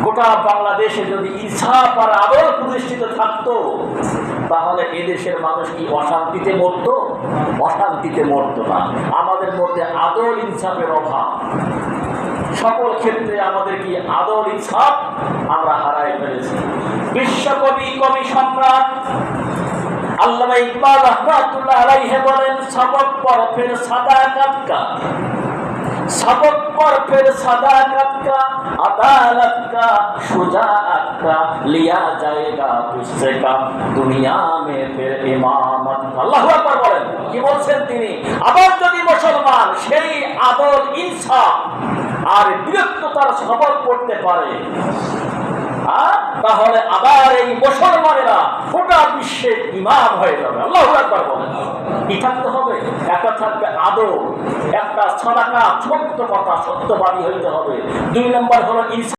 গোটা বাংলাদেশে যদি ইনসাফ আর আদল প্রতিষ্ঠিত থাকতো, তাহলে এদেশের মানুষ কি অশান্তিতে মরতো? অশান্তিতে মরতো না। আমাদের মধ্যে আদল ইনসাফের অভাব। সকল ক্ষেত্রে আমাদের কি আদল ইনসাফ আমরা হারাই ফেলেছি। বিশ্বকবি কবি সম্রাট আল্লামা ইকবাল রাহমাতুল্লাহ আলাইহি বলেন, সবক পর ফির সাদাকাত কা, सबक पर फिर सदाकत का, अदालत का, शुजाअत का लिया जाएगा तुझसे का, दुनिया में फिर इमामत। আল্লাহু আকবার বলেন। কি বলছেন তিনি? আবার যদি মুসলমান সেই আদল ইনসাফ আর বীরত্বতার সবক করতে পারে, তাহলে আবার এই মুসলমানেরা গোটা বিশ্বের ইমাম হয়ে যাবে। আল্লাহু আকবার বলেন। কি থাকতে হবে? একটা থাকবে আদল, একটা সাদাকা, সত্য কথা, সত্যবাদী হইতে হবে। 2 নম্বর হলো